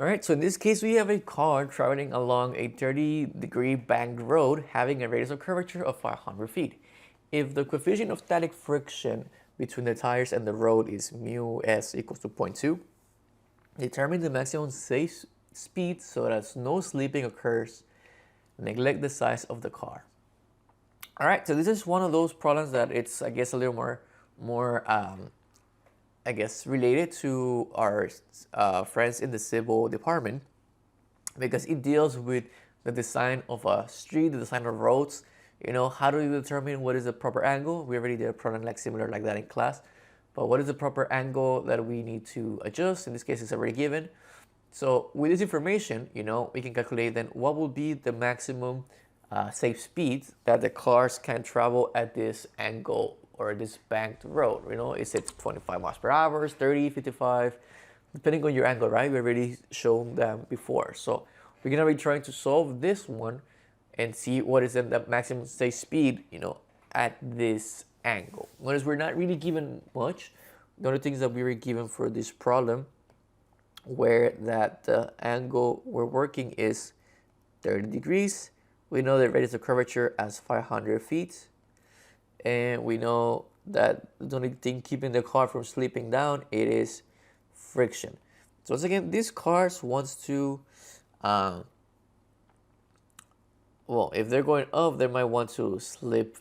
All right, so in this case, we have a car traveling along a 30-degree banked road having a radius of curvature of 500 feet. If the coefficient of static friction between the tires and the road is mu s equals to 0.2, determine the maximum safe speed so that no slipping occurs. Neglect the size of the car. All right, so this is one of those problems that it's, I guess, a little more I guess, related to our friends in the civil department, because it deals with the design of a street, the design of roads. You know, how do you determine what is the proper angle? We already did a problem like similar like that in class, but what is the proper angle that we need to adjust? In this case, it's already given. So with this information, you know, we can calculate then what will be the maximum safe speed that the cars can travel at this angle or this banked road. You know, is it 25 miles per hour, 30, 55, depending on your angle, right? We already shown them before. So we're gonna be trying to solve this one and see what is the maximum safe speed, you know, at this angle. Notice we're not really given much. The only things that we were given for this problem where that the angle we're working is 30 degrees. We know the radius of curvature as 500 feet. And we know that the only thing keeping the car from slipping down, it is friction. So once again, these cars wants to, well, if they're going up, they might want to slip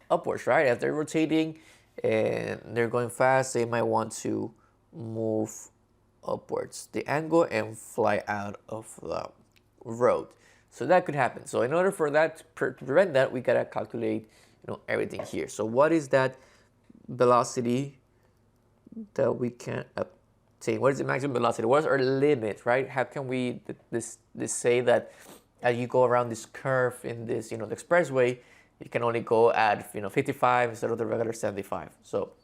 upwards, right? If they're rotating and they're going fast, they might want to move upwards the angle and fly out of the road. So that could happen. So in order for that to prevent that, we gotta calculate, you know, everything here. So what is that velocity that we can obtain? What is the maximum velocity? What is our limit, right? How can we this say that as you go around this curve in this, you know, the expressway, you can only go at, you know, 55 instead of the regular 75. So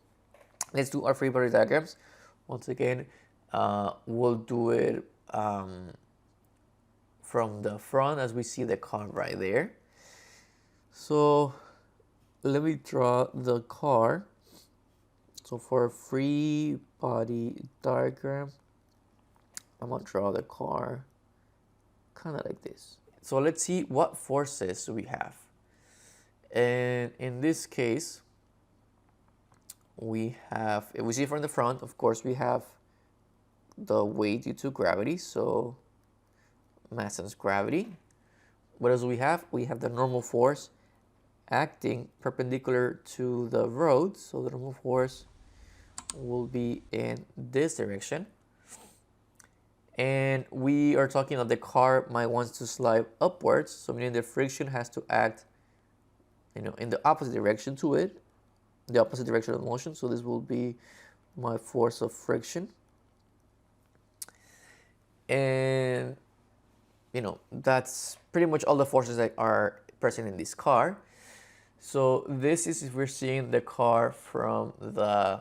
let's do our free body diagrams. Once again, we'll do it from the front as we see the car right there. So let me draw the car. So for a free body diagram, I'm gonna draw the car kind of like this. So let's see what forces we have. And in this case, we have, if we see from the front, of course, we have the weight due to gravity. So mass times gravity. What else do we have? We have the normal force acting perpendicular to the road. So the normal force will be in this direction. And we are talking that the car might want to slide upwards. So meaning the friction has to act, you know, in the opposite direction to it, the opposite direction of motion. So this will be my force of friction. And, you know, that's pretty much all the forces that are present in this car. So this is if we're seeing the car from the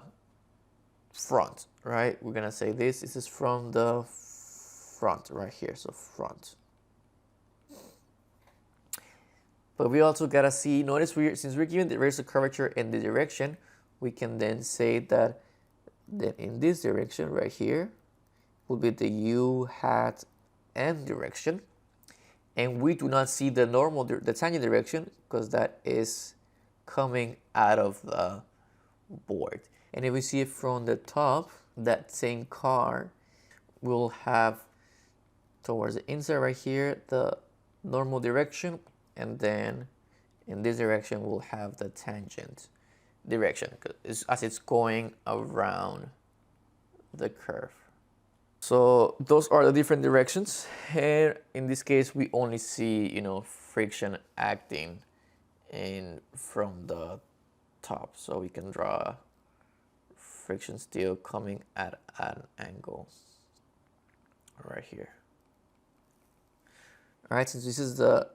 front, right? We're gonna say this is from the front right here, so front. But we also gotta see, notice since we're given the radius of curvature in the direction, we can then say that then in this direction right here will be the u hat n direction. And we do not see the normal, the tangent direction, because that is coming out of the board. And if we see it from the top, that same car will have towards the inside right here the normal direction, and then in this direction we'll have the tangent direction as it's going around the curve. So those are the different directions, and in this case we only see, you know, friction acting in from the top. So we can draw friction still coming at an angle right here. All right, since this is the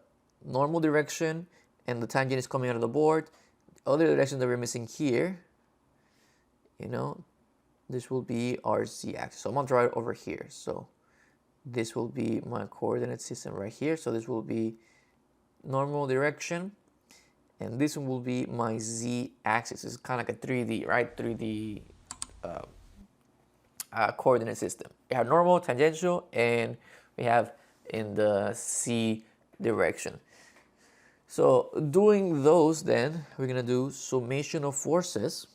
normal direction and the tangent is coming out of the board, the other direction that we're missing here, you know, this will be our z-axis. So I'm gonna draw it over here. So this will be my coordinate system right here. So this will be normal direction, and this one will be my z-axis. It's kind of like a 3D, right? 3D coordinate system. We have normal, tangential, and we have in the z direction. So doing those, then we're gonna do summation of forces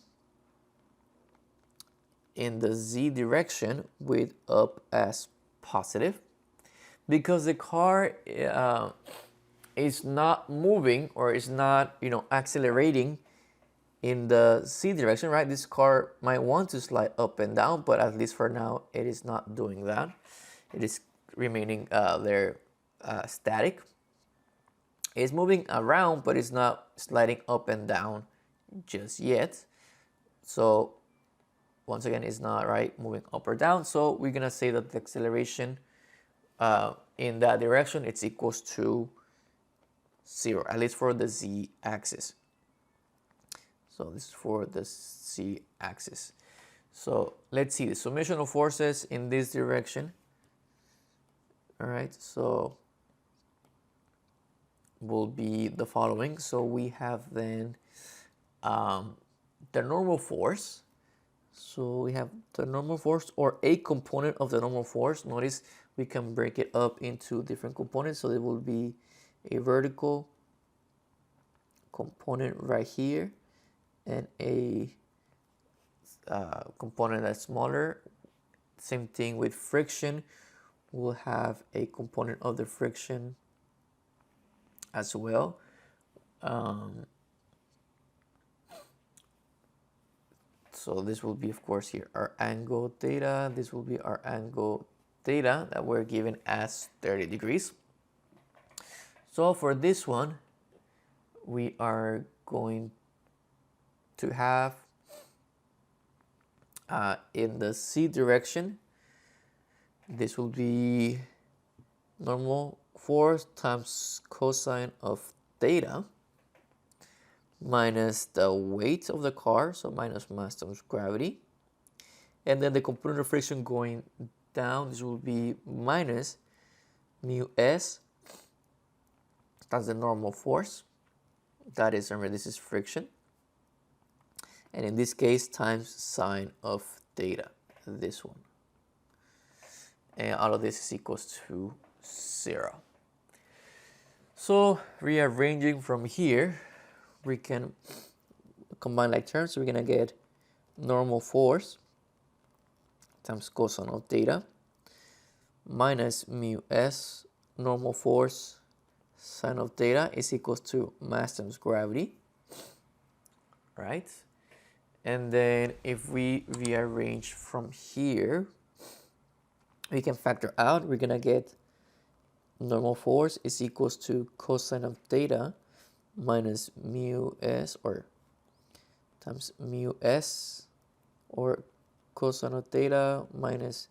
in the z direction with up as positive, because the car is not moving or is not accelerating in the z direction, right? This car might want to slide up and down, but at least for now it is not doing that. It is remaining there static. It's moving around, but it's not sliding up and down just yet. So once again, it's not moving up or down. So we're gonna say that the acceleration in that direction, it's equals to 0, at least for the z-axis. So this is for the z-axis. So let's see the summation of forces in this direction. All right, so will be the following. So we have then the normal force. So we have the normal force, or a component of the normal force. Notice we can break it up into different components. So there will be a vertical component right here and a component that's smaller. Same thing with friction. We'll have a component of the friction as well. So this will be, of course, here our angle theta. This will be our angle theta that we're given as 30 degrees. So for this one, we are going to have in the z direction, this will be normal force times cosine of theta minus the weight of the car, so minus mass times gravity. And then the component of friction going down, this will be minus mu s, that's the normal force. That is, remember, this is friction. And in this case, times sine of theta, this one. And all of this is equals to 0. So rearranging from here, we can combine like terms. So we're going to get normal force times cosine of theta minus mu s normal force sine of theta is equals to mass times gravity, right? And then if we rearrange from here, we can factor out. We're going to get normal force is equals to cosine of theta minus mu s, or times mu s, or cosine of theta minus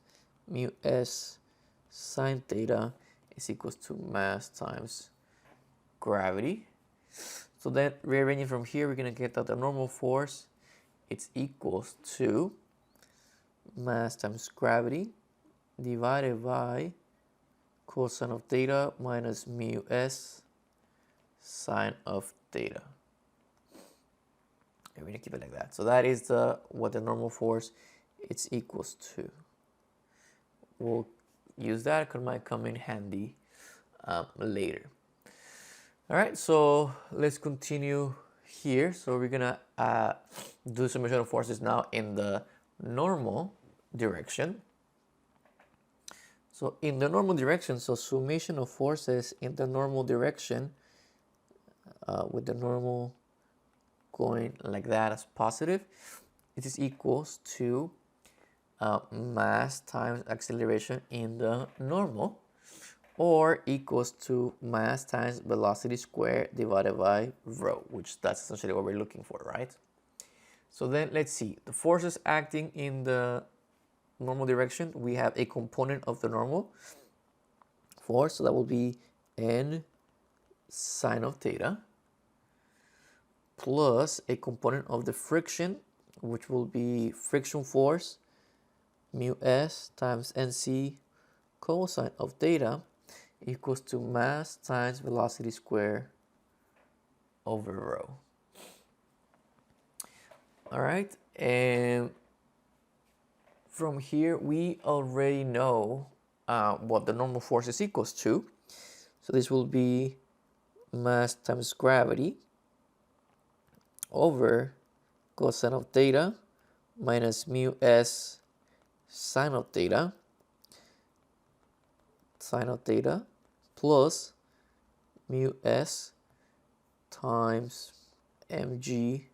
mu s sine theta is equals to mass times gravity. So then rearranging from here, we're going to get that the normal force, it's equals to mass times gravity divided by cosine of theta minus mu s sine of theta. And we're going to keep it like that. So that is what the normal force it's equals to. We'll use that because it might come in handy later. All right, so let's continue here. So we're gonna do summation of forces now in the normal direction. So in the normal direction, so summation of forces in the normal direction, with the normal going like that as positive, it is equals to mass times acceleration in the normal, or equals to mass times velocity squared divided by rho, which that's essentially what we're looking for, right? So then let's see, the forces acting in the normal direction, we have a component of the normal force, so that will be n sine of theta, plus a component of the friction, which will be friction force mu s times nc cosine of theta equals to mass times velocity squared over rho. All right, and from here, we already know what the normal force is equals to. So this will be mass times gravity over cosine of theta minus mu s sine of theta plus mu s times mg,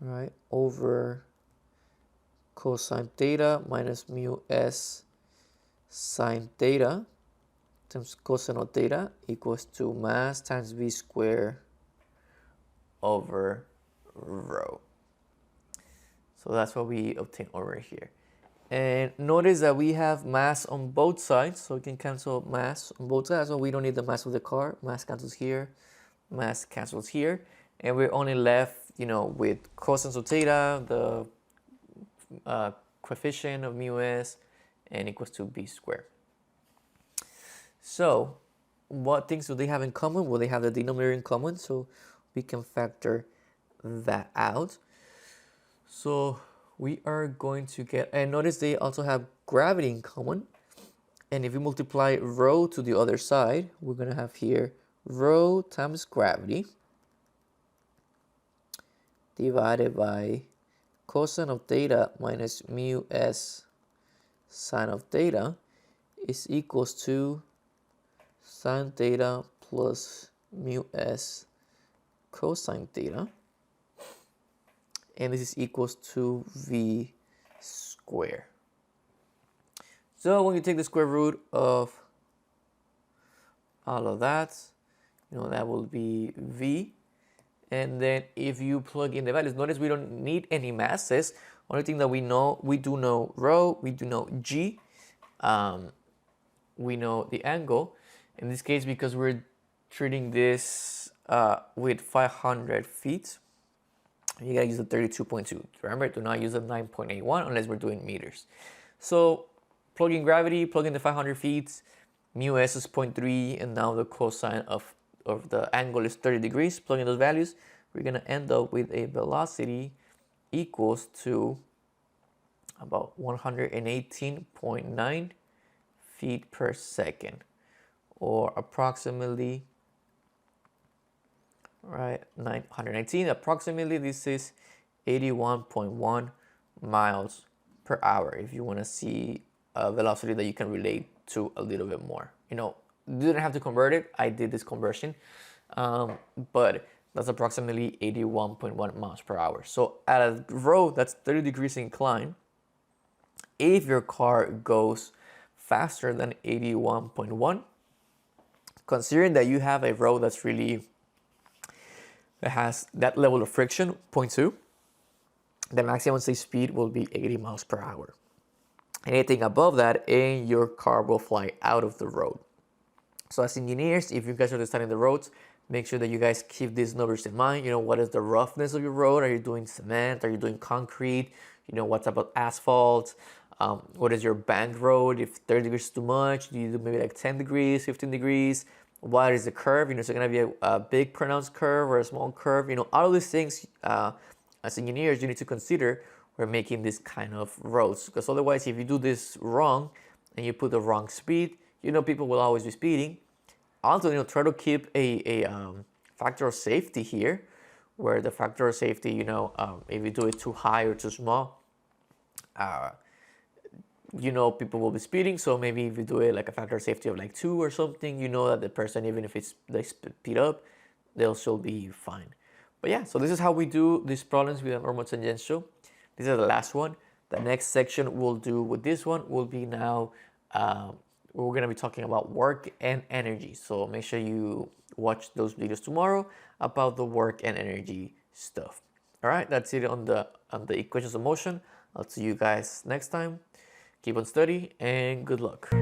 right, over cosine theta minus mu s sine theta times cosine of theta equals to mass times v squared over rho. So that's what we obtain over here. And notice that we have mass on both sides, so we can cancel mass on both sides. So we don't need the mass of the car. Mass cancels here, mass cancels here, and we're only left, with cosine of theta, the coefficient of mu s, and equals to b squared. So what things do they have in common? Well, they have the denominator in common, so we can factor that out. So we are going to get, and notice they also have gravity in common. And if we multiply rho to the other side, we're going to have here rho times gravity divided by cosine of theta minus mu s sine of theta is equals to sine theta plus mu s cosine theta. And this is equals to v squared. So when you take the square root of all of that, that will be v. And then if you plug in the values, notice we don't need any masses. Only thing that we do know rho, we do know g, we know the angle. In this case, because we're treating this with 500 feet, you gotta use the 32.2. Remember, do not use the 9.81 unless we're doing meters. So plug in gravity, plug in the 500 feet, mu s is 0.3, and now the cosine of the angle is 30 degrees. Plug in those values, we're gonna end up with a velocity equals to about 118.9 feet per second, or approximately, right, 919. Approximately, this is 81.1 miles per hour. If you want to see a velocity that you can relate to a little bit more, you didn't have to convert it. I did this conversion, but that's approximately 81.1 miles per hour. So at a road that's 30 degrees incline, if your car goes faster than 81.1, considering that you have a road that has that level of friction, 0.2, the maximum safe speed will be 80 miles per hour. Anything above that, and your car will fly out of the road. So as engineers, if you guys are designing the roads, make sure that you guys keep these numbers in mind. What is the roughness of your road? Are you doing cement? Are you doing concrete? What's about asphalt? What is your bank road? If 30 degrees is too much, do you do maybe like 10 degrees, 15 degrees? What is the curve? Is it going to be a big pronounced curve or a small curve? All of these things, as engineers, you need to consider when making this kind of roads. Because otherwise, if you do this wrong and you put the wrong speed, people will always be speeding. Also, try to keep a factor of safety here, where the factor of safety, if you do it too high or too small, people will be speeding. So maybe if you do it like a factor of safety of like 2 or something, that the person, even if they speed up, they'll still be fine. But yeah, so this is how we do these problems with a normal tangential. This is the last one. The next section we'll do with this one will be now, we're going to be talking about work and energy. So make sure you watch those videos tomorrow about the work and energy stuff. All right, that's it on the equations of motion. I'll see you guys next time. Keep on studying and good luck.